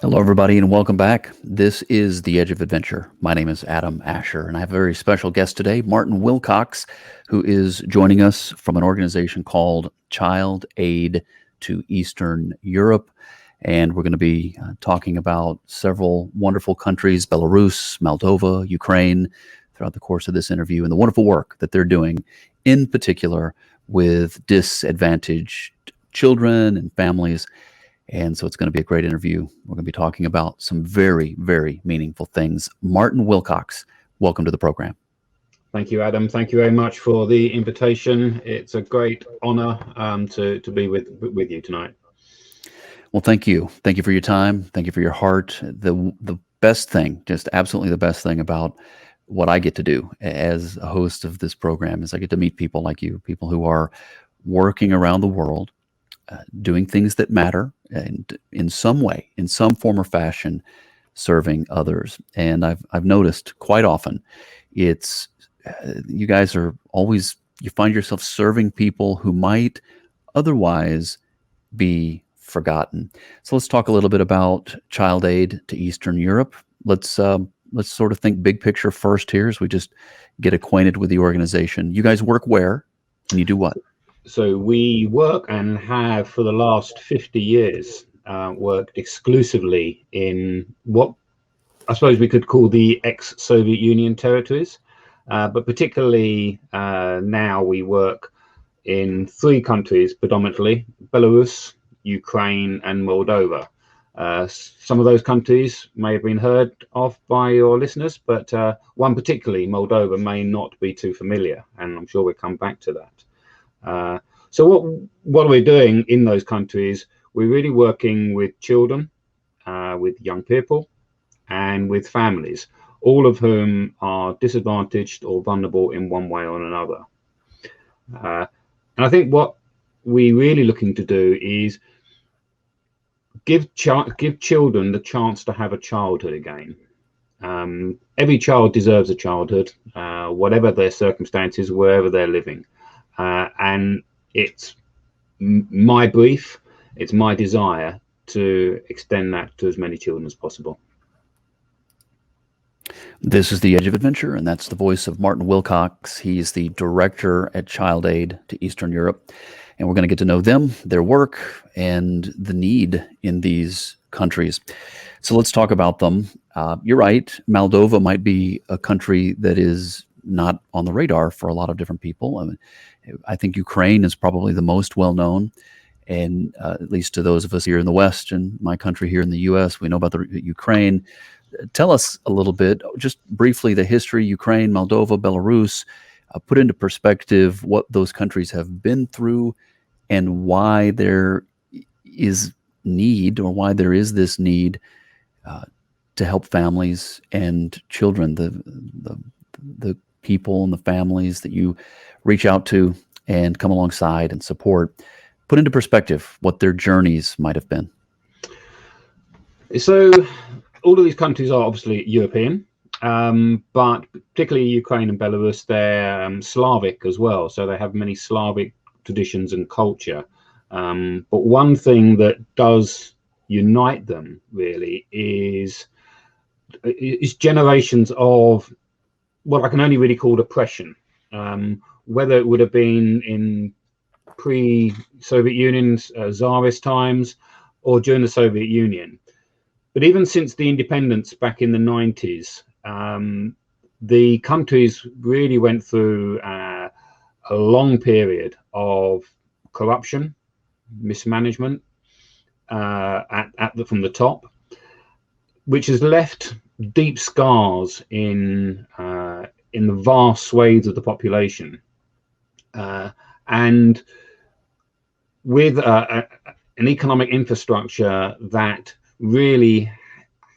Hello, everybody, and welcome back. This is The Edge of Adventure. My name is Adam Asher, and I have a very special guest today, Martin Wilcox, who is joining us from an organization called ChildAid to Eastern Europe. And we're going to be talking about several wonderful countries, Belarus, Moldova, Ukraine, throughout the course of this interview, and the wonderful work that they're doing, in particular with disadvantaged children and families. And so it's going to be a great interview. We're going to be talking about some very, very meaningful things. Martin Wilcox, welcome to the program. Thank you, Adam. Thank you very much for the invitation. It's a great honor to be with you tonight. Well, thank you. Thank you for your time. Thank you for your heart. The best thing, just absolutely the best thing about what I get to do as a host of this program is I get to meet people like you, people who are working around the world, doing things that matter, and in some way, in some form or fashion, serving others. And I've noticed quite often, it's you guys are always, you find yourself serving people who might otherwise be forgotten. So let's talk a little bit about ChildAid to Eastern Europe. Let's sort of think big picture first here, as we just get acquainted with the organization. You guys work where, and you do what? So we work and have for the last 50 years worked exclusively in what I suppose we could call the ex-Soviet Union territories, but particularly now we work in 3 countries predominantly: Belarus, Ukraine, and Moldova. Some of those countries may have been heard of by your listeners, but one particularly, Moldova, may not be too familiar, and I'm sure we'll come back to that. So what are we doing in those countries? We're really working with children, with young people, and with families, all of whom are disadvantaged or vulnerable in one way or another. And I think what we're really looking to do is give children the chance to have a childhood again. Every child deserves a childhood, whatever their circumstances, wherever they're living. And it's my brief, it's my desire to extend that to as many children as possible. This is The Edge of Adventure, and that's the voice of Martin Wilcox. He's the director at ChildAid to Eastern Europe. And we're going to get to know them, their work, and the need in these countries. So let's talk about them. You're right, Moldova might be a country that is not on the radar for a lot of different people. I mean, I think Ukraine is probably the most well-known, and at least to those of us here in the West and my country here in the U.S., we know about the Ukraine. Tell us a little bit, just briefly, the history, Ukraine, Moldova, Belarus, put into perspective what those countries have been through and why there is need, or why there is this need to help families and children, the people and the families that you reach out to and come alongside and support. Put into perspective what their journeys might have been. So all of these countries are obviously European, but particularly Ukraine and Belarus, they're Slavic as well. So they have many Slavic traditions and culture. But one thing that does unite them really is generations of what I can only really call oppression, whether it would have been in pre-Soviet Union, Tsarist times, or during the Soviet Union. But even since the independence back in the 90s, the countries really went through a long period of corruption, mismanagement from the top, which has left deep scars in the vast swathes of the population, and with an economic infrastructure that really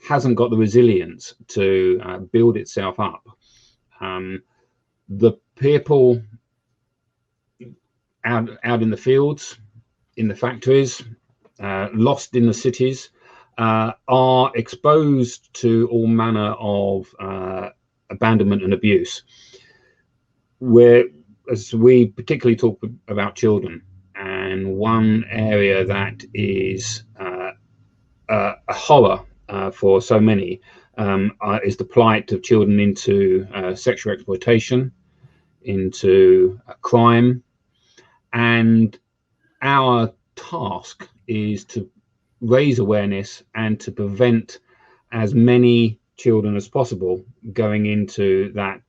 hasn't got the resilience to build itself up. The people out in the fields, in the factories, lost in the cities, are exposed to all manner of abandonment and abuse, where, as we particularly talk about children, and one area that is a horror for so many is the plight of children into sexual exploitation, into crime, and our task is to raise awareness and to prevent as many children as possible going into that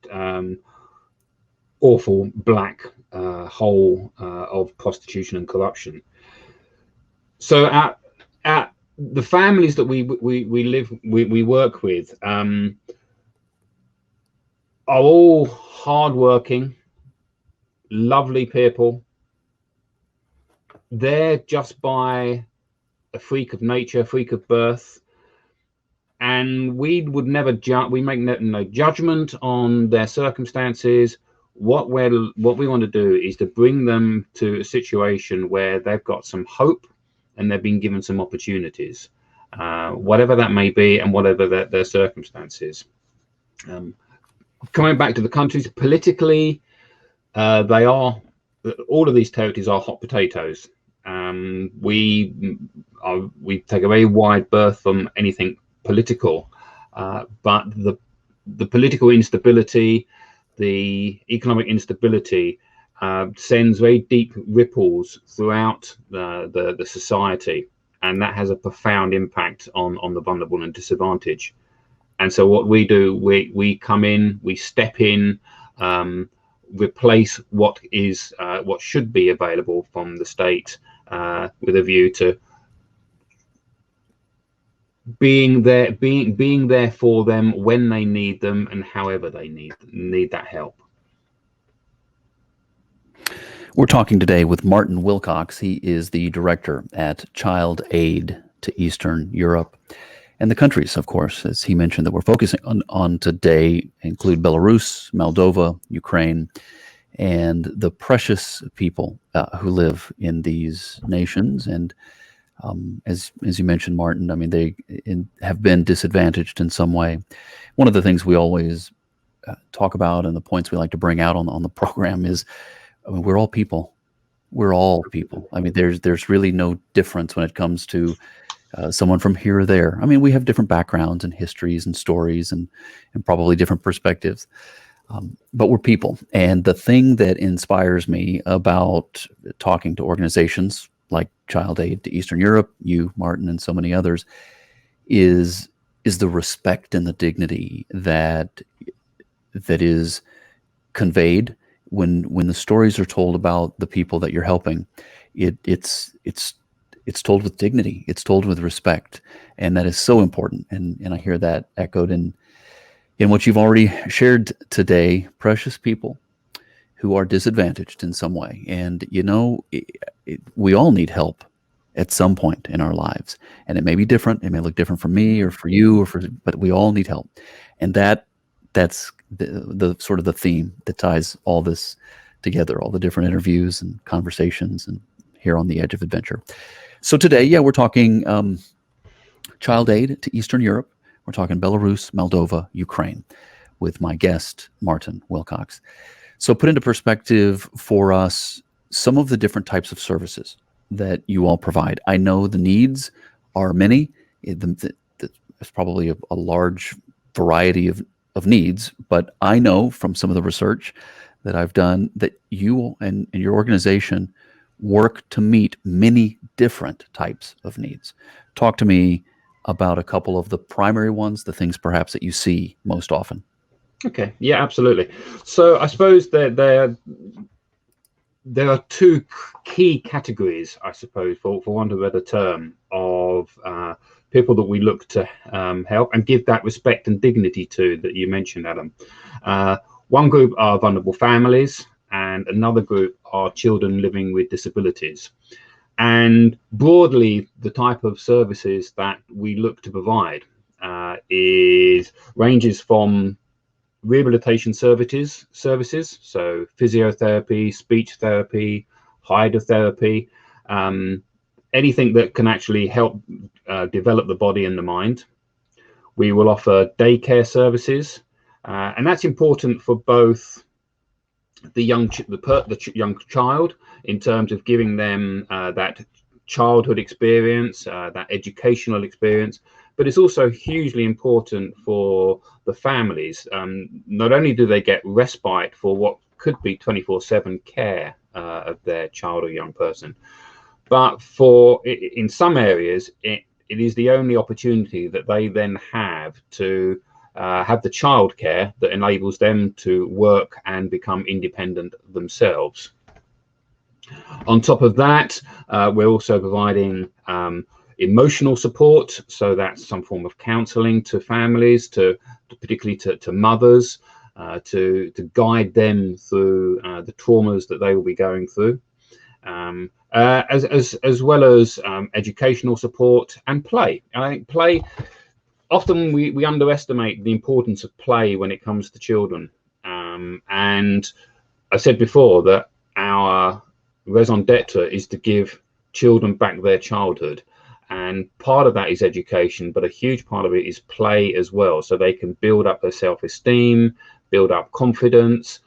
awful black hole of prostitution and corruption. So at the families that we work with are all hardworking, lovely people. They're just by a freak of nature, freak of birth, and we would never we make no judgment on their circumstances. What we want to do is to bring them to a situation where they've got some hope and they've been given some opportunities, whatever that may be and whatever their circumstances. Coming back to the countries, politically, all of these territories are hot potatoes. We take a very wide berth from anything political, but the political instability, the economic instability sends very deep ripples throughout the society, and that has a profound impact on the vulnerable and disadvantaged. And so what we do, we come in, we step in, replace what should be available from the state, with a view to being there for them when they need them and however they need that help. We're talking today with Martin Wilcox. He is the director at ChildAid to Eastern Europe. And the countries, of course, as he mentioned, that we're focusing on today include Belarus, Moldova, Ukraine, and the precious people who live in these nations. And as you mentioned, Martin, I mean, they have been disadvantaged in some way. One of the things we always talk about and the points we like to bring out on the program is, I mean, we're all people. We're all people. I mean, there's really no difference when it comes to someone from here or there. I mean, we have different backgrounds and histories and stories and probably different perspectives, but we're people. And the thing that inspires me about talking to organizations like ChildAid to Eastern Europe, you, Martin, and so many others, is the respect and the dignity that is conveyed when the stories are told about the people that you're helping. It's told with dignity. It's told with respect, and that is so important. And I hear that echoed in what you've already shared today. Precious people who are disadvantaged in some way, and we all need help at some point in our lives, and it may be different. It may look different for me or for you but we all need help, and that's the sort of the theme that ties all this together. All the different interviews and conversations, and here on the Edge of Adventure. So today, we're talking ChildAid to Eastern Europe. We're talking Belarus, Moldova, Ukraine, with my guest, Martin Wilcox. So put into perspective for us some of the different types of services that you all provide. I know the needs are many. There's probably a large variety of needs, but I know from some of the research that I've done that you and your organization work to meet many different types of needs. Talk to me about a couple of the primary ones, the things perhaps that you see most often. Okay, yeah, absolutely. So I suppose there are two key categories, I suppose, for want of a better term, of people that we look to help and give that respect and dignity to that you mentioned, Adam. One group are vulnerable families, and another group are children living with disabilities. And broadly, the type of services that we look to provide ranges from rehabilitation services, so physiotherapy, speech therapy, hydrotherapy, anything that can actually help develop the body and the mind. We will offer daycare services, and that's important for both the young child in terms of giving them that childhood experience, that educational experience, but it's also hugely important for the families. Not only do they get respite for what could be 24/7 care of their child or young person, but in some areas, it is the only opportunity that they then have to have the childcare that enables them to work and become independent themselves. On top of that, we're also providing emotional support, so that's some form of counselling to families, particularly to mothers, to guide them through the traumas that they will be going through, as well as educational support and play. I think play, often we underestimate the importance of play when it comes to children, and I said before that our raison d'etre is to give children back their childhood, and part of that is education, but a huge part of it is play as well, so they can build up their self-esteem, build up confidence,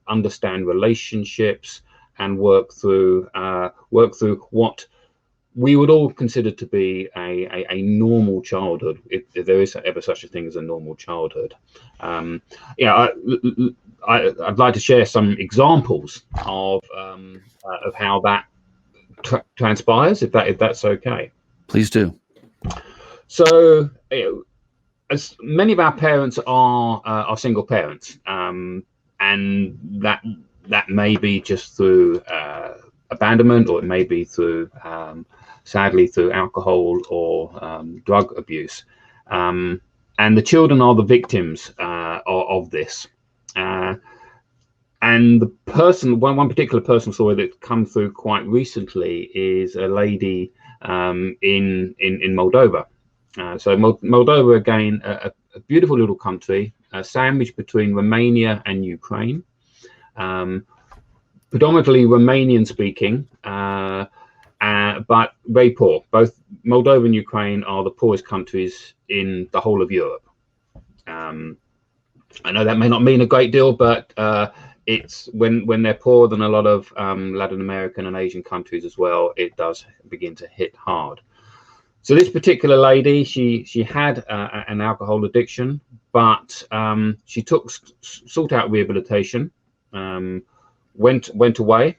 understand relationships, and work through what we would all consider to be a normal childhood, if there is ever such a thing as a normal childhood. I'd like to share some examples of how that transpires, if that's okay. Please do. So, as many of our parents are single parents, and that may be just through abandonment, or it may be through sadly through alcohol or drug abuse, and the children are the victims of this. And the person, one particular personal story that's come through quite recently is a lady in Moldova. So Moldova, again, a beautiful little country, sandwiched between Romania and Ukraine, predominantly Romanian speaking, but very poor. Both Moldova and Ukraine are the poorest countries in the whole of Europe. I know that may not mean a great deal, but it's when they're poorer than a lot of Latin American and Asian countries as well, it does begin to hit hard. So this particular lady, she had an alcohol addiction, but she sought out rehabilitation, went away.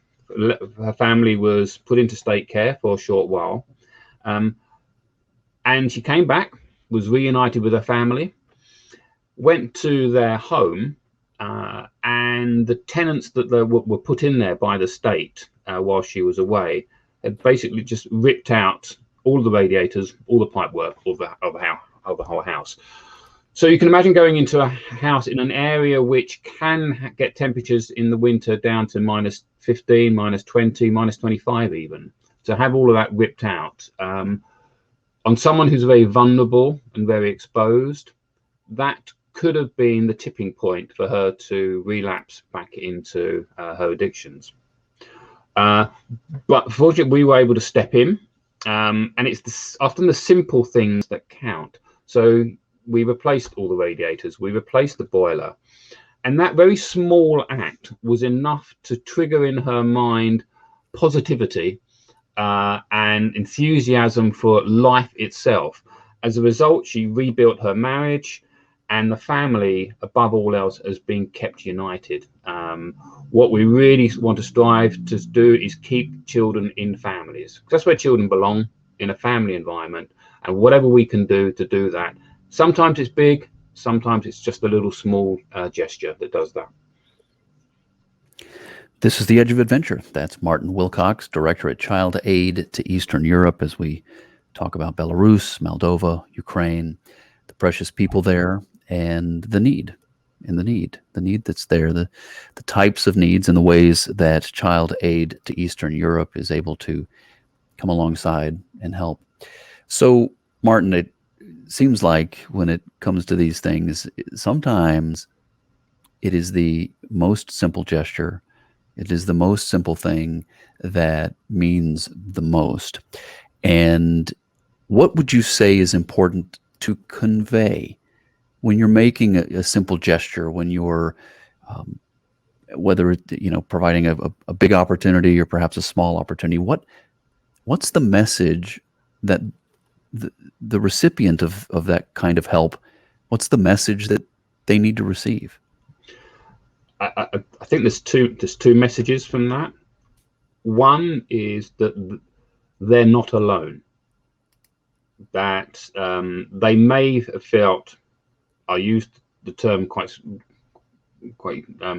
Her family was put into state care for a short while, and she came back, was reunited with her family, went to their home, and the tenants that were put in there by the state while she was away had basically just ripped out all the radiators, all the pipework of the whole house. So you can imagine going into a house in an area which can get temperatures in the winter down to -15, -20, -25 even. To have all of that ripped out on someone who's very vulnerable and very exposed, that could have been the tipping point for her to relapse back into her addictions. But fortunately, we were able to step in, and it's often the simple things that count. So we replaced all the radiators, we replaced the boiler, and that very small act was enough to trigger in her mind positivity and enthusiasm for life itself. As a result, she rebuilt her marriage, and the family, above all else, has been kept united. What we really want to strive to do is keep children in families. That's where children belong, in a family environment, and whatever we can do to do that. Sometimes it's big, sometimes it's just a little small gesture that does that. This is The Edge of Adventure. That's Martin Wilcox, Director at ChildAid to Eastern Europe, as we talk about Belarus, Moldova, Ukraine, the precious people there, and the need that's there, the types of needs and the ways that ChildAid to Eastern Europe is able to come alongside and help. So, Martin, it seems like when it comes to these things, sometimes it is the most simple gesture, it is the most simple thing that means the most. And what would you say is important to convey when you're making a simple gesture, when you're whether it, providing a big opportunity or perhaps a small opportunity? What's the message that the recipient of that kind of help, what's the message that they need to receive? I think there's two messages from that. One is that they're not alone. That they may have felt, I used the term quite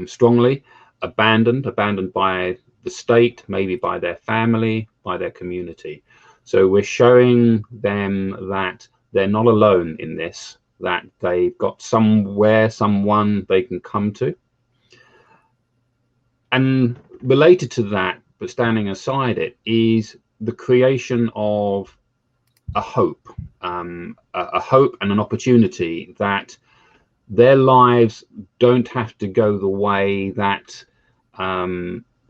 strongly, abandoned by the state, maybe by their family, by their community. So we're showing them that they're not alone in this, that they've got someone they can come to. And related to that, but standing aside it, is the creation of a hope and an opportunity that their lives don't have to go the way that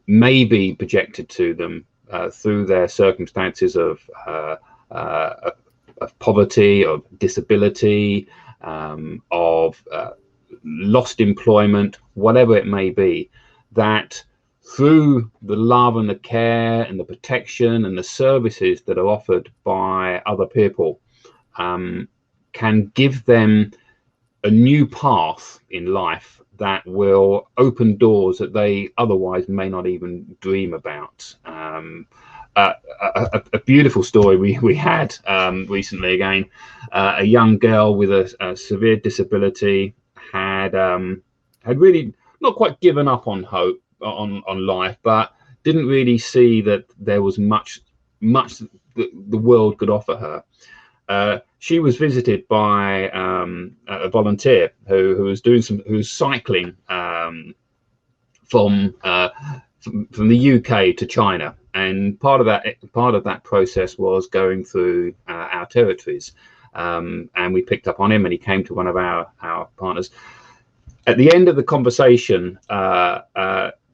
may be projected to them through their circumstances of poverty, of disability, of lost employment, whatever it may be, that through the love and the care and the protection and the services that are offered by other people, can give them a new path in life that will open doors that they otherwise may not even dream about. A beautiful story we had recently, again, a young girl with a severe disability had really not quite given up on hope on life, but didn't really see that there was much the world could offer her. She was visited by a volunteer who was cycling from the UK to China, and part of that process was going through our territories, and we picked up on him, and he came to one of our partners. At the end of the conversation,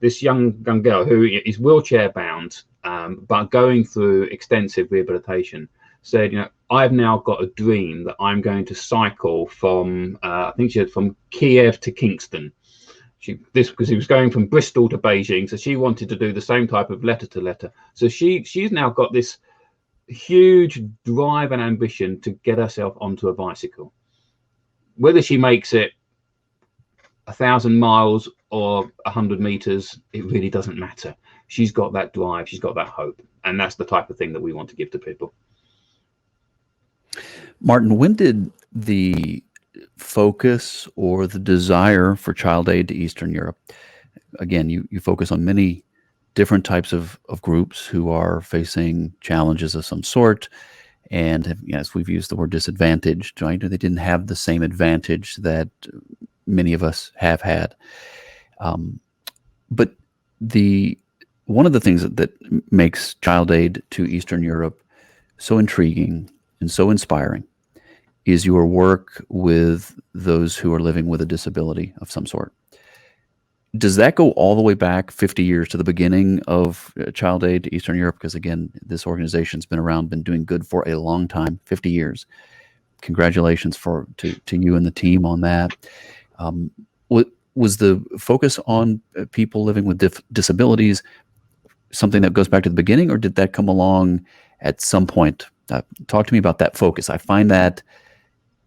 this young girl, who is wheelchair bound but going through extensive rehabilitation, said, I've now got a dream that I'm going to cycle from, I think she said, from Kiev to Kingston. Because he was going from Bristol to Beijing, so she wanted to do the same type of letter to letter. So she's now got this huge drive and ambition to get herself onto a bicycle. Whether she makes it 1,000 miles or 100 meters, it really doesn't matter. She's got that drive, she's got that hope, and that's the type of thing that we want to give to people. Martin, when did the focus or the desire for ChildAid to Eastern Europe, again, you focus on many different types of groups who are facing challenges of some sort, and yes, we've used the word disadvantaged, right? They didn't have the same advantage that many of us have had. But one of the things that makes ChildAid to Eastern Europe so intriguing and so inspiring is your work with those who are living with a disability of some sort. Does that go all the way back 50 years to the beginning of ChildAid to Eastern Europe? Because again, this organization's been around, been doing good for a long time, 50 years. Congratulations to you and the team on that. Was the focus on people living with disabilities something that goes back to the beginning, or did that come along at some point? Talk to me about that focus. I find that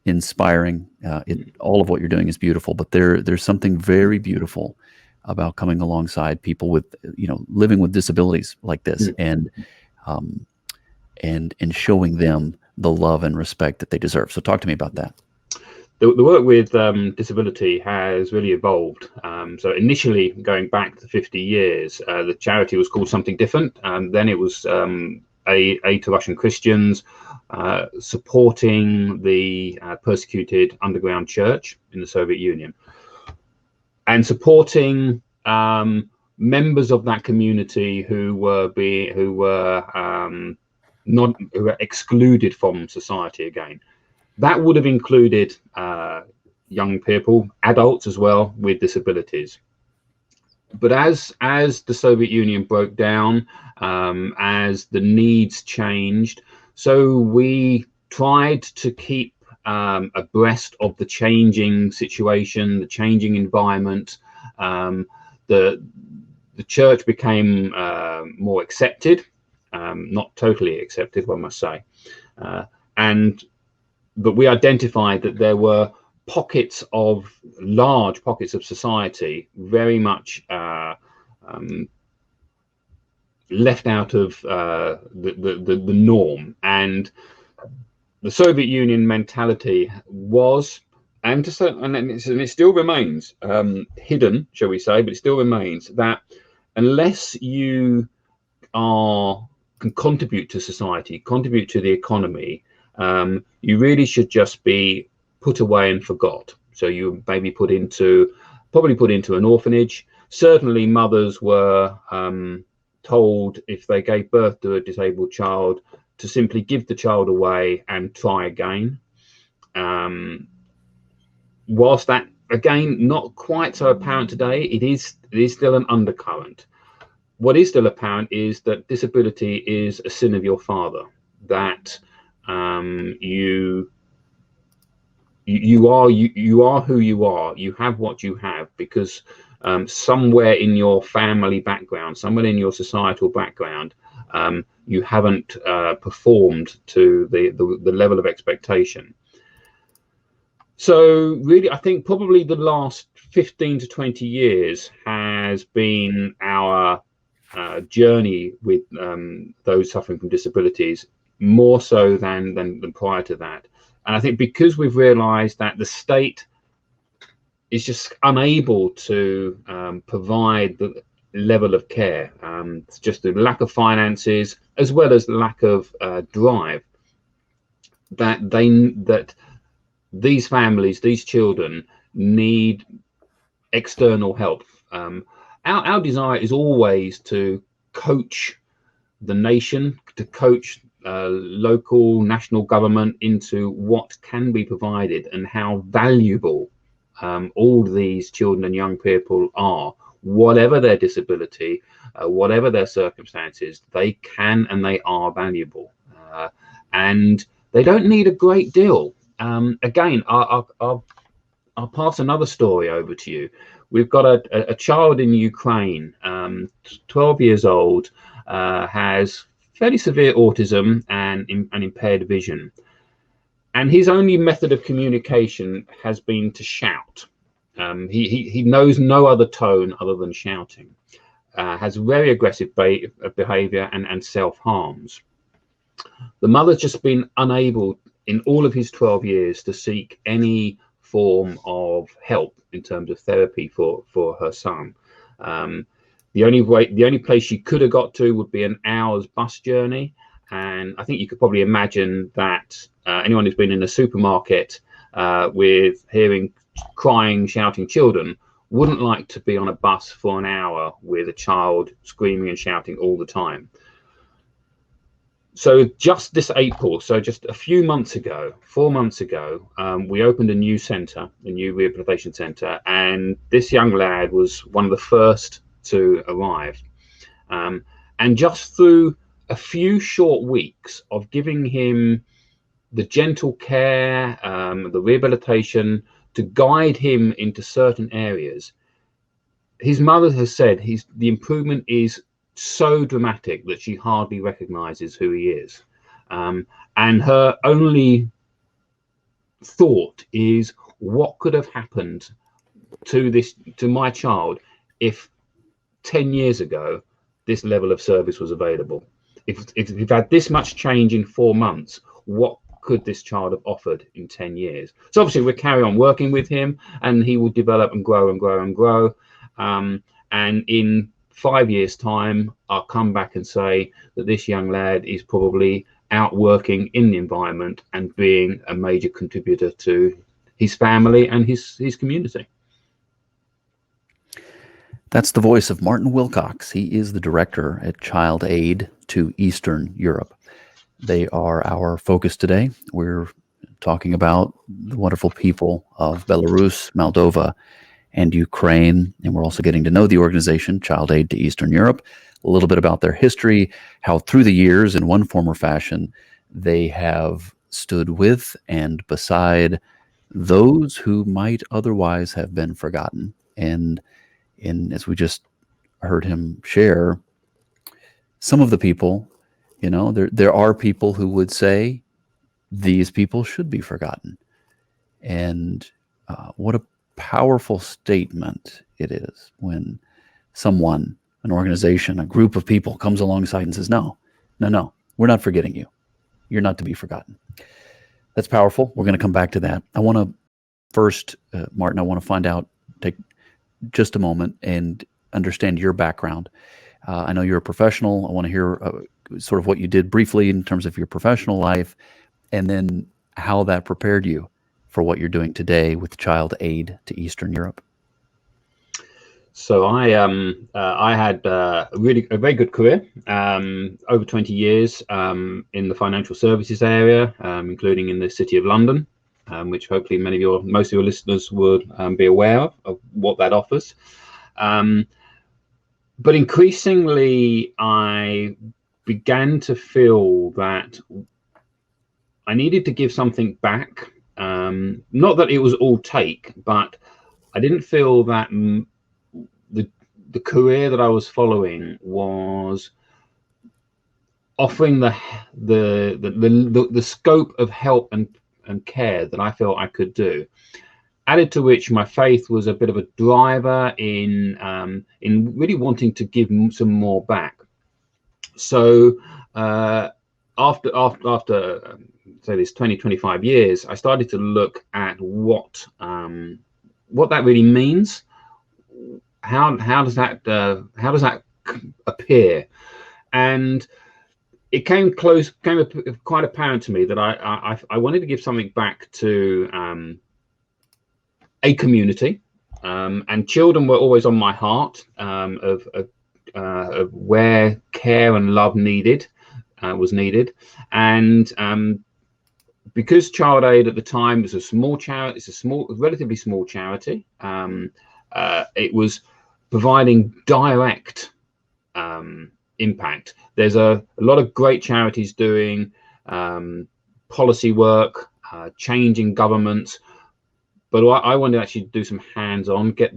inspiring. All of what you're doing is beautiful, but there's something very beautiful about coming alongside people with, living with disabilities like this, and showing them the love and respect that they deserve. So talk to me about that. The work with disability has really evolved. So initially, going back to 50 years, the charity was called something different. Then it was Aid to Russian Christians, supporting the persecuted underground church in the Soviet Union, and supporting members of that community who were excluded from society again. That would have included young people, adults as well, with disabilities. But as the Soviet Union broke down, as the needs changed, so we tried to keep abreast of the changing situation, the changing environment. The church became more accepted. not totally accepted, one must say. But we identified that there were large pockets of society very much left out of the norm, and the Soviet Union mentality was, and it still remains hidden, shall we say, but it still remains that unless you can contribute to society, contribute to the economy, you really should just be put away and forgot. So you maybe probably put into an orphanage. Certainly mothers were told, if they gave birth to a disabled child, to simply give the child away and try again. Whilst that, again, not quite so apparent today, it is still an undercurrent. What is still apparent is that disability is a sin of your father, that you are who you are. You have what you have because somewhere in your family background, somewhere in your societal background, you haven't performed to the level of expectation. So really, I think probably the last 15 to 20 years has been our journey with those suffering from disabilities, more so than prior to that. And I think because we've realized that the state is just unable to provide the level of care, it's just the lack of finances as well as the lack of drive, that these families, these children need external help. Our desire is always to coach the nation, to coach local, national government into what can be provided and how valuable all these children and young people are, whatever their disability, whatever their circumstances. They can and they are valuable, and they don't need a great deal. Again, I'll pass another story over to you. We've got a child in Ukraine, 12 years old, has fairly severe autism and impaired vision. And his only method of communication has been to shout. He knows no other tone other than shouting, has very aggressive behavior and self-harms. The mother's just been unable in all of his 12 years to seek any form of help in terms of therapy for her son. The only place she could have got to would be an hour's bus journey. And I think you could probably imagine that anyone who's been in a supermarket with hearing crying, shouting children wouldn't like to be on a bus for an hour with a child screaming and shouting all the time. So just this April, so just a few months ago, 4 months ago, we opened a new centre, a new rehabilitation centre, and this young lad was one of the first to arrive. And just through a few short weeks of giving him the gentle care, the rehabilitation to guide him into certain areas, his mother has said the improvement is so dramatic that she hardly recognizes who he is. And her only thought is, what could have happened to my child if 10 years ago this level of service was available? If we've had this much change in 4 months, what could this child have offered in 10 years? So obviously we'll carry on working with him, and he will develop and grow and grow and grow. And in 5 years' time, I'll come back and say that this young lad is probably out working in the environment and being a major contributor to his family and his community. That's the voice of Martin Wilcox. He is the director at ChildAid to Eastern Europe. They are our focus today. We're talking about the wonderful people of Belarus, Moldova, and Ukraine. And we're also getting to know the organization, ChildAid to Eastern Europe, a little bit about their history, how through the years, in one form or fashion, they have stood with and beside those who might otherwise have been forgotten. And as we just heard him share, some of the people There are people who would say these people should be forgotten. And what a powerful statement it is when someone, an organization, a group of people comes alongside and says, no, we're not forgetting you. You're not to be forgotten. That's powerful. We're going to come back to that. I want to first, Martin, I want to take just a moment and understand your background. I know you're a professional. I want to hear sort of what you did briefly in terms of your professional life, and then how that prepared you for what you're doing today with ChildAid to Eastern Europe. So I had a very good career, over 20 years in the financial services area, including in the City of London, which hopefully most of your listeners would be aware of what that offers. But increasingly, I began to feel that I needed to give something back. Not that it was all take, but I didn't feel that the career that I was following was offering the scope of help and care that I felt I could do. Added to which, my faith was a bit of a driver in really wanting to give some more back. So after say this 20-25 years, I started to look at what that really means. How does that appear? And it came quite apparent to me that I wanted to give something back to a community, and children were always on my heart, of where care and love was needed, and because ChildAid at the time was a small charity, relatively small charity. It was providing direct impact. There's a lot of great charities doing policy work, changing governments, but I wanted to actually do some hands-on, get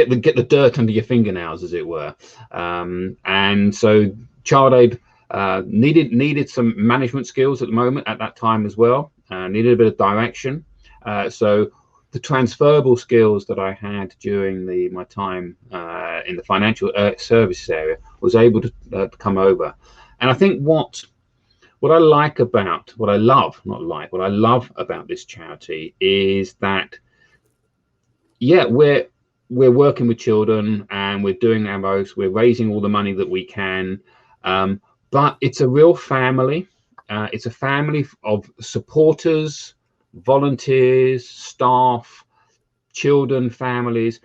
the dirt under your fingernails, as it were. And so ChildAid needed some management skills at that time as well. Needed a bit of direction. So the transferable skills that I had during my time in the financial services area was able to come over. And I think what I love about this charity is that, yeah, we're working with children and we're doing our most. We're raising all the money that we can, but it's a real family. It's a family of supporters, volunteers, staff, children, families,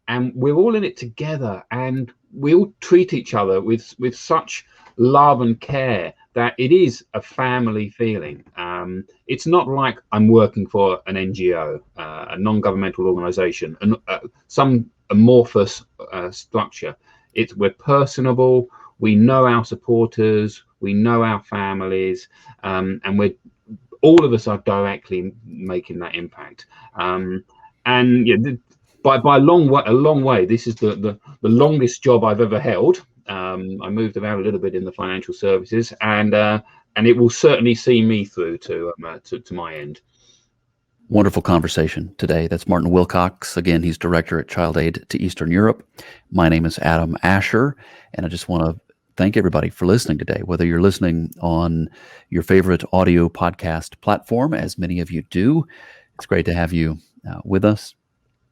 and we're all in it together, and we all treat each other with such love and care that it is a family feeling. It's not like I'm working for an NGO, a non-governmental organization, and some amorphous structure. We're personable. We know our supporters, we know our families, and all of us are directly making that impact. And yeah, by a long way, this is the longest job I've ever held. I moved around a little bit in the financial services, and it will certainly see me through to my end. Wonderful conversation today. That's Martin Wilcox. Again, he's director at ChildAid to Eastern Europe. My name is Adam Asher, and I just want to thank everybody for listening today, whether you're listening on your favorite audio podcast platform, as many of you do. It's great to have you with us.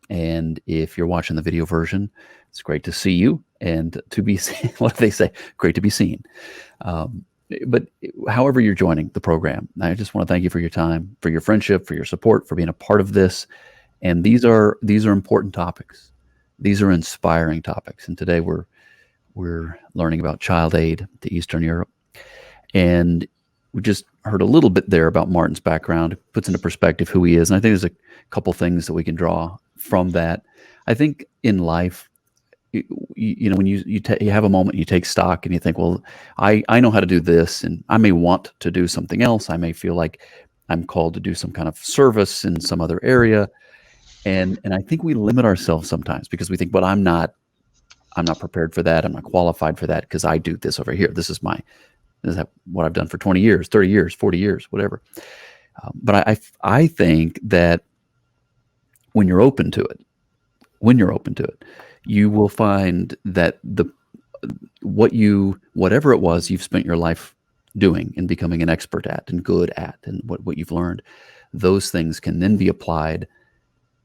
And if you're watching the video version, it's great to see you and to be seen. What do they say? Great to be seen. But however you're joining the program, I just want to thank you for your time, for your friendship, for your support, for being a part of this. And these are important topics. These are inspiring topics. And today we're learning about ChildAid to Eastern Europe. And we just heard a little bit there about Martin's background. It puts into perspective who he is. And I think there's a couple things that we can draw from that. I think in life, when you have a moment, you take stock and you think, well, I know how to do this, and I may want to do something else. I may feel like I'm called to do some kind of service in some other area. And I think we limit ourselves sometimes because we think, but I'm not I'm not prepared for that. I'm not qualified for that because I do this over here. This is what I've done for 20 years, 30 years, 40 years, whatever. But I think that when you're open to it, you will find that whatever it was you've spent your life doing and becoming an expert at and good at, and what you've learned, those things can then be applied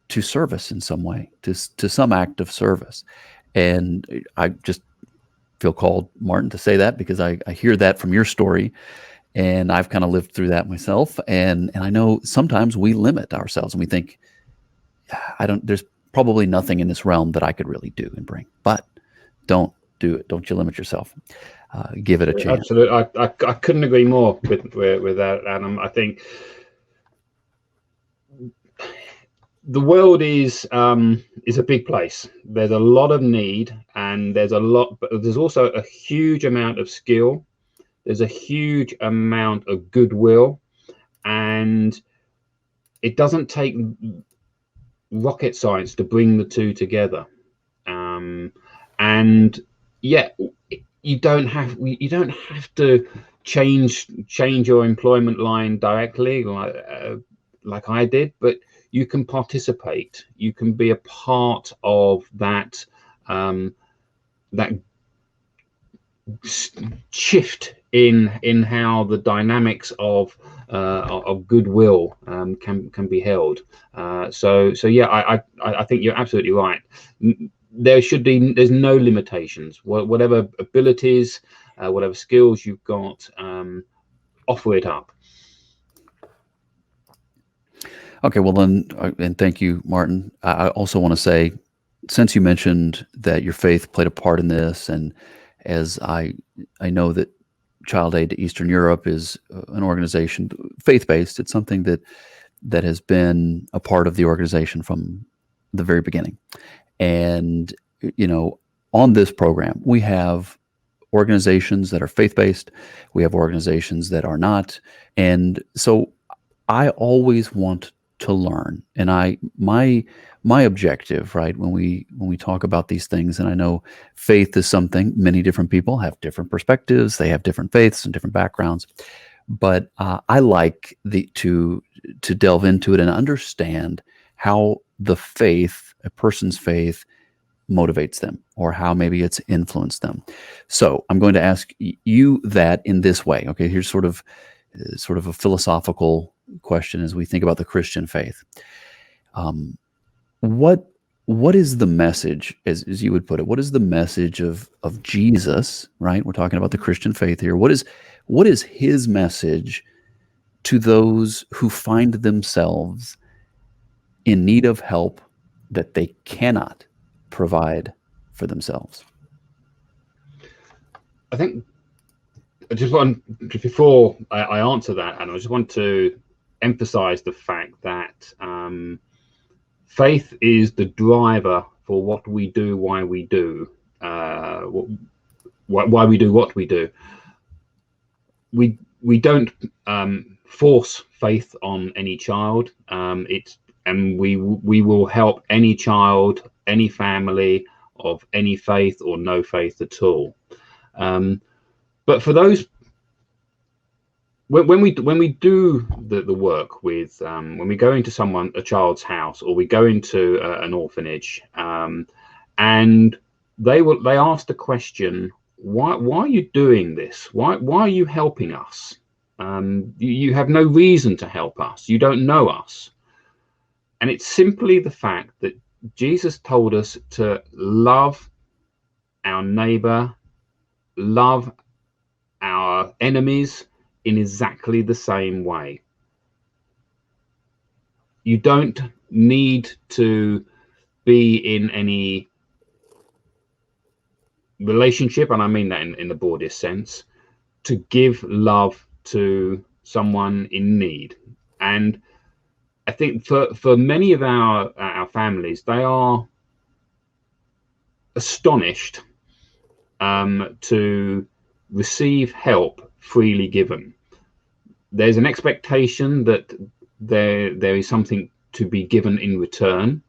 to service in some way, to some act of service. And I just feel called, Martin, to say that because I hear that from your story, and I've kind of lived through that myself. And I know sometimes we limit ourselves and we think, there's probably nothing in this realm that I could really do and bring. But don't do it. Don't you limit yourself. Give it a chance. Absolutely. I couldn't agree more with that, Adam. I think the world is a big place. There's a lot of need, and there's also a huge amount of skill. There's a huge amount of goodwill, and it doesn't take rocket science to bring the two together. And yet, you don't have to change your employment line directly like I did, but you can participate. You can be a part of that that shift in how the dynamics of goodwill can be held. So yeah, I think you're absolutely right. There's no limitations. Whatever abilities, whatever skills you've got, offer it up. Okay, well then, and thank you, Martin. I also want to say, since you mentioned that your faith played a part in this, and as I know that ChildAid to Eastern Europe is an organization, faith-based. It's something that has been a part of the organization from the very beginning. And, on this program, we have organizations that are faith-based. We have organizations that are not. And so I always want to learn. And my objective, right, when we talk about these things, and I know faith is something, many different people have different perspectives, they have different faiths and different backgrounds, but I like to delve into it and understand how a person's faith motivates them, or how maybe it's influenced them. So I'm going to ask you that in this way. Okay, here's sort of a philosophical question as we think about the Christian faith. What is the message, as you would put it? What is the message of Jesus? Right, we're talking about the Christian faith here. What is his message to those who find themselves in need of help that they cannot provide for themselves? I think before I answer that, and I just want to emphasize the fact that faith is the driver for what we do, why we do, why we do what we do. We don't force faith on any child. We will help any child, any family of any faith or no faith at all. But for those, when we do the work with, when we go into a child's house, or we go into an orphanage, and they ask the question, why are you doing this? Why are you helping us? You have no reason to help us. You don't know us. And it's simply the fact that Jesus told us to love our neighbor, love our enemies in exactly the same way. You don't need to be in any relationship, and I mean that in the broadest sense, to give love to someone in need. And I think for many of our families, they are astonished to receive help freely given. There's an expectation that there is something to be given in return.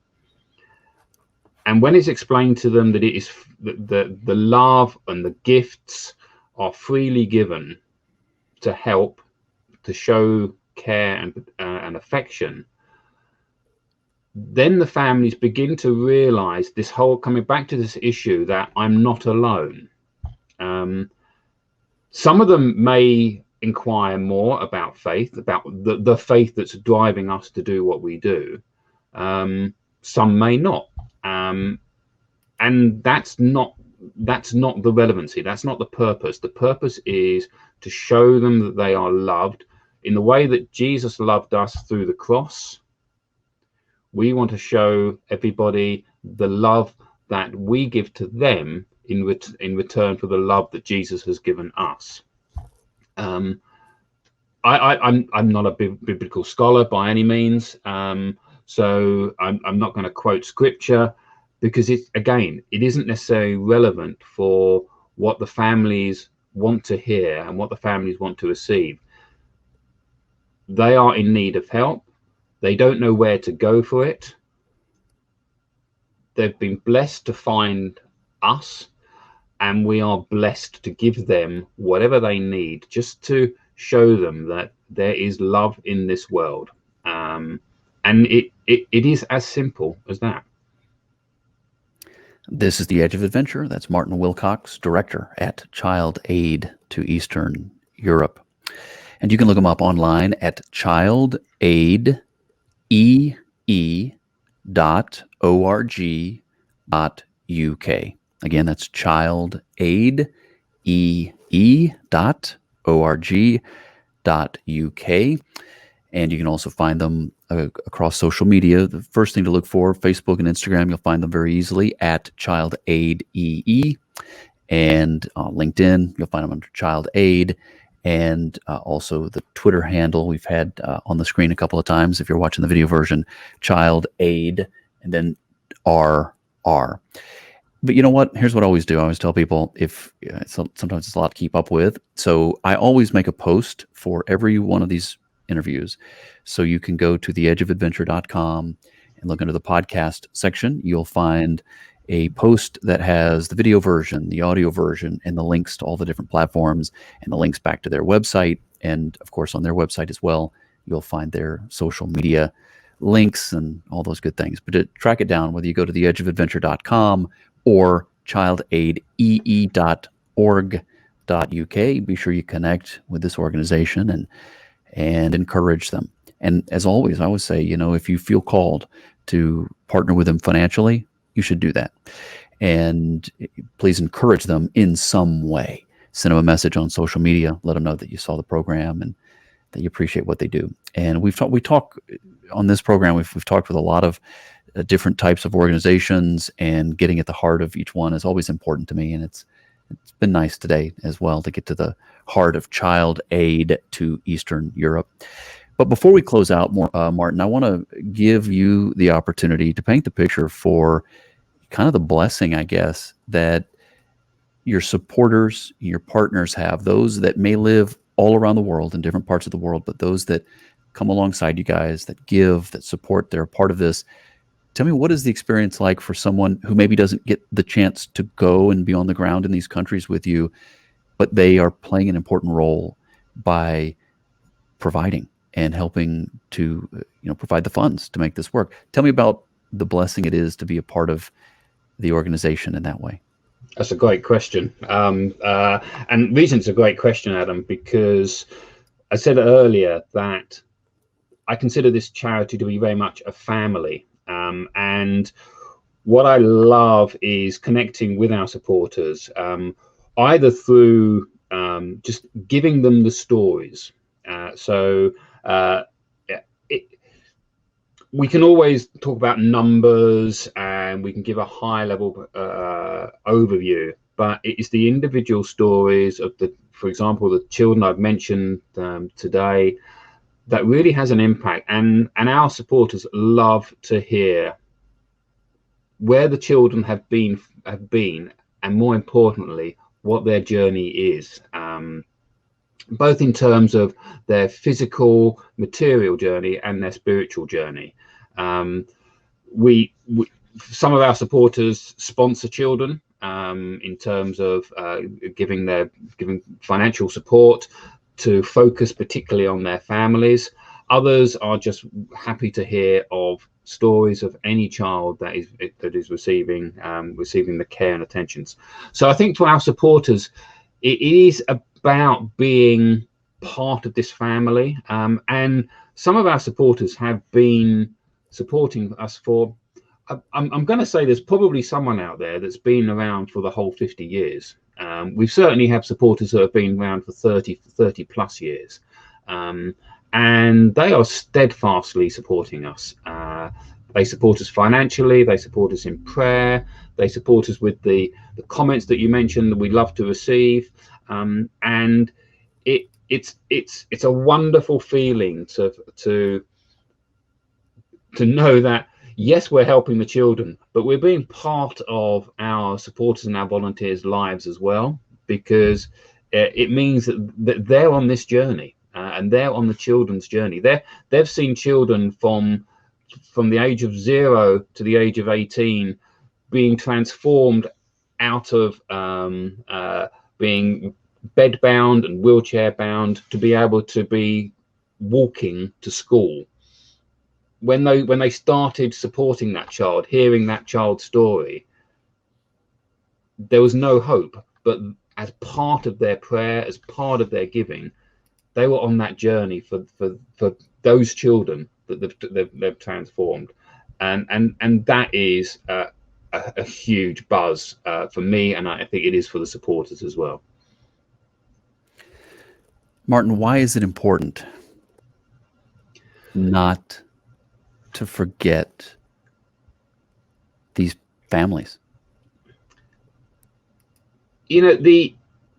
And when it's explained to them that it is the love and the gifts are freely given to help, to show care and affection, then the families begin to realize this whole, coming back to this issue that I'm not alone. Some of them may inquire more about faith, about the faith that's driving us to do what we do. Some may not. And that's not the relevancy. That's not the purpose. The purpose is to show them that they are loved in the way that Jesus loved us through the cross. We want to show everybody the love that we give to them in return for the love that Jesus has given us. I'm not a biblical scholar by any means, so I'm not going to quote scripture, because it isn't necessarily relevant for what the families want to hear and what the families want to receive. They are in need of help. They don't know where to go for it. They've been blessed to find us, and we are blessed to give them whatever they need, just to show them that there is love in this world. And it is as simple as that. This is The Edge of Adventure. That's Martin Wilcox, director at ChildAid to Eastern Europe. And you can look them up online at childaidee.org.uk. Again, that's childaidee.org.uk. And you can also find them across social media. The first thing to look for, Facebook and Instagram, you'll find them very easily at ChildAidEE. And LinkedIn, you'll find them under ChildAid. And also the Twitter handle we've had on the screen a couple of times, if you're watching the video version, ChildAid, and then RR. But you know what? Here's what I always do. I always tell people, sometimes it's a lot to keep up with. So I always make a post for every one of these interviews. So you can go to theedgeofadventure.com and look under the podcast section. You'll find a post that has the video version, the audio version, and the links to all the different platforms, and the links back to their website. And of course, on their website as well, you'll find their social media links and all those good things. But to track it down, whether you go to theedgeofadventure.com or childaidee.org.uk, be sure you connect with this organization and encourage them. And as always, I always say, if you feel called to partner with them financially, you should do that. And please encourage them in some way. Send them a message on social media. Let them know that you saw the program and that you appreciate what they do. And we talk on this program. We've talked with a lot of different types of organizations, and getting at the heart of each one is always important to me. And it's been nice today as well to get to the heart of ChildAid to Eastern Europe. But before we close out, Martin, I want to give you the opportunity to paint the picture for kind of the blessing, I guess, that your supporters, your partners have, those that may live all around the world in different parts of the world, but those that come alongside you guys, that give, that support, they're a part of this. Tell me, what is the experience like for someone who maybe doesn't get the chance to go and be on the ground in these countries with you, but they are playing an important role by providing and helping to provide the funds to make this work? Tell me about the blessing it is to be a part of the organization in that way. That's a great question. And the reason it's a great question, Adam, because I said earlier that I consider this charity to be very much a family. And what I love is connecting with our supporters, either through just giving them the stories. We can always talk about numbers, and we can give a high level overview, but it is the individual stories of for example, the children I've mentioned today, that really has an impact. And our supporters love to hear where the children have been, and more importantly, what their journey is. Both in terms of their physical, material journey and their spiritual journey. Some of our supporters sponsor children in terms of giving financial support to focus particularly on their families. Others are just happy to hear of stories of any child that is receiving the care and attentions. So I think for our supporters, it is about being part of this family, and some of our supporters have been supporting us for, I'm going to say there's probably someone out there that's been around for the whole 50 years. We certainly have supporters who have been around for 30 plus years, and they are steadfastly supporting us. They support us financially, they support us in prayer, they support us with the comments that you mentioned that we love to receive, and it's a wonderful feeling to know that yes, we're helping the children, but we're being part of our supporters and our volunteers' lives as well, because it means that they're on this journey, and they're on the children's journey. They've seen children from the age of 0 to the age of 18 being transformed out of being bedbound and wheelchair bound to be able to be walking to school. When they started supporting that child, hearing that child's story, there was no hope, but as part of their prayer, as part of their giving, they were on that journey for those children that they've transformed, and that is a huge buzz for me, and I think it is for the supporters as well. Martin, why is it important not to forget these families? You know, the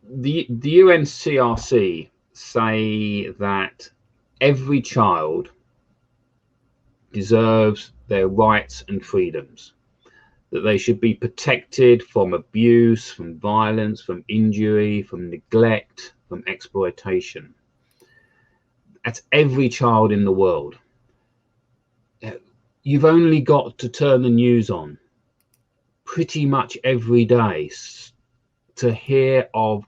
UNCRC say that every child deserves their rights and freedoms, that they should be protected from abuse, from violence, from injury, from neglect, from exploitation. That's every child in the world. You've only got to turn the news on pretty much every day to hear of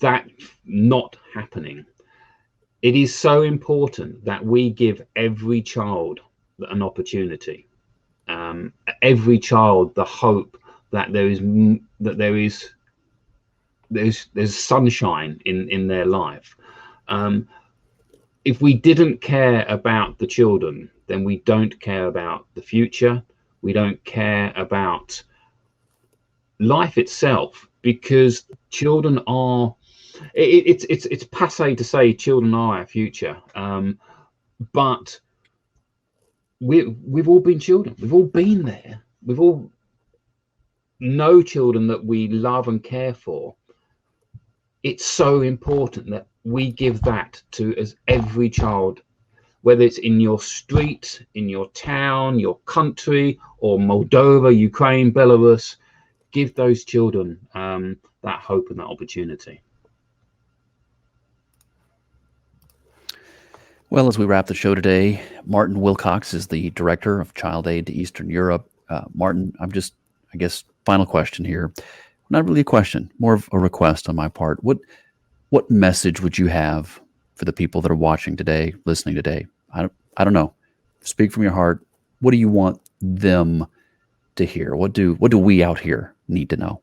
that not happening. It is so important that we give every child an opportunity, every child the hope that there's sunshine in their life. If we didn't care about the children, then we don't care about the future. We don't care about life itself, because children are, it's passé to say children are our future, but we've all been children. We've all been there. We've all know children that we love and care for. It's so important that we give that to as every child, whether it's in your street, in your town, your country, or Moldova, Ukraine, Belarus. Give those children that hope and that opportunity. Well, as we wrap the show today, Martin Wilcox is the director of ChildAid to Eastern Europe. Martin, I guess, final question here. Not really a question, more of a request on my part. What message would you have for the people that are watching today, listening today? I don't know. Speak from your heart. What do you want them to hear? What do we out here need to know?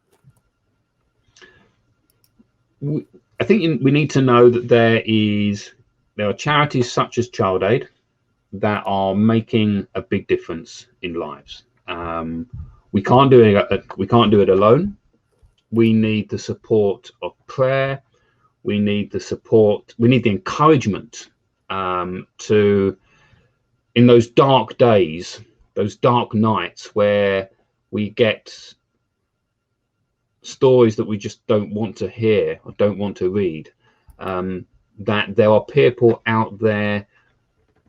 I think we need to know that there are charities such as ChildAid that are making a big difference in lives. We can't do it alone. We need the support of prayer. We need the encouragement to, in those dark days, those dark nights where we get stories that we just don't want to hear or don't want to read, that there are people out there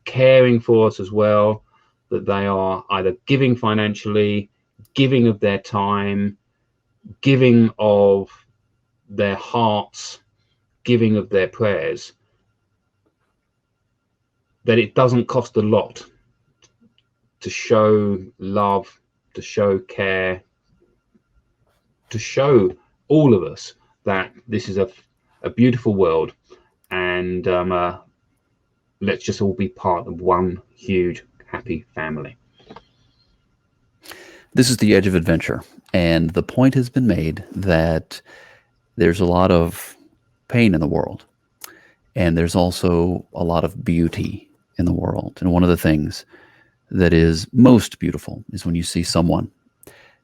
caring for us as well, that they are either giving financially, giving of their time, giving of their hearts, giving of their prayers, that it doesn't cost a lot to show love, to show care, to show all of us that this is a beautiful world, and let's just all be part of one huge happy family. This is the edge of adventure, and the point has been made that there's a lot of pain in the world, and there's also a lot of beauty in the world. And one of the things that is most beautiful is when you see someone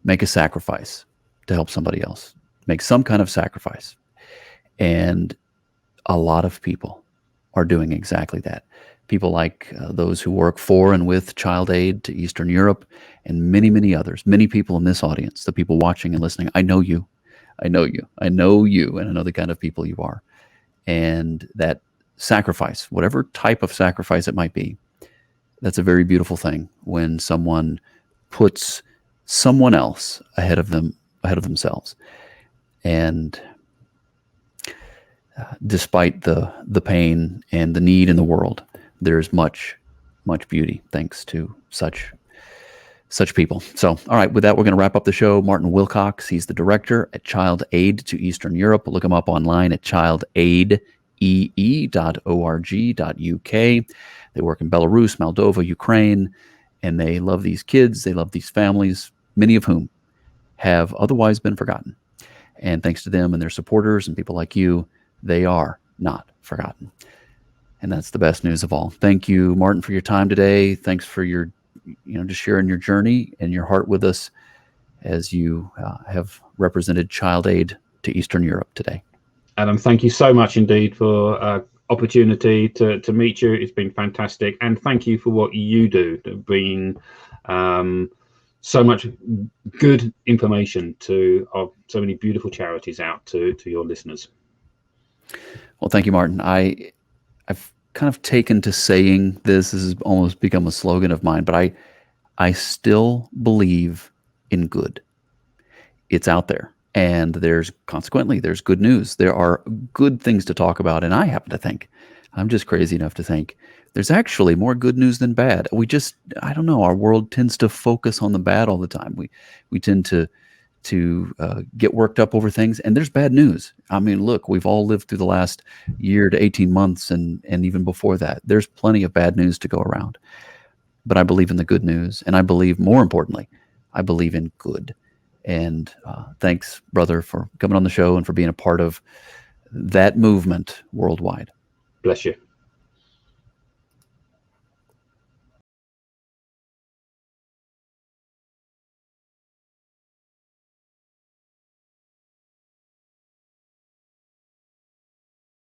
make a sacrifice to help somebody else, make some kind of sacrifice. And a lot of people are doing exactly that. People like those who work for and with ChildAid to Eastern Europe, and many, many others, many people in this audience, the people watching and listening. I know you. I know you. I know you, and I know the kind of people you are. And that sacrifice, whatever type of sacrifice it might be, that's a very beautiful thing when someone puts someone else ahead of themselves. And despite the pain and the need in the world, there's much beauty thanks to such people. So, all right, with that, we're going to wrap up the show. Martin Wilcox, he's the director at ChildAid to Eastern Europe. Look him up online at childaidee.org.uk. They work in Belarus, Moldova, Ukraine, and they love these kids. They love these families, many of whom have otherwise been forgotten. And thanks to them and their supporters and people like you, they are not forgotten. And that's the best news of all. Thank you, Martin, for your time today. Thanks for your, just sharing your journey and your heart with us as you have represented ChildAid to Eastern Europe today. Adam, thank you so much indeed for opportunity to meet you. It's been fantastic. And thank you for what you do, bringing so much good information to so many beautiful charities out to your listeners. Well, thank you, Martin. I've kind of taken to saying this has almost become a slogan of mine, but I still believe in good. It's out there, and there's good news. There are good things to talk about, and I happen to think, I'm just crazy enough to think, there's actually more good news than bad. I don't know, our world tends to focus on the bad all the time. We tend to get worked up over things, and there's bad news. I mean, look, we've all lived through the last year to 18 months and even before that. There's plenty of bad news to go around. But I believe in the good news, and I believe, more importantly, I believe in good. And thanks, brother, for coming on the show and for being a part of that movement worldwide. Bless you.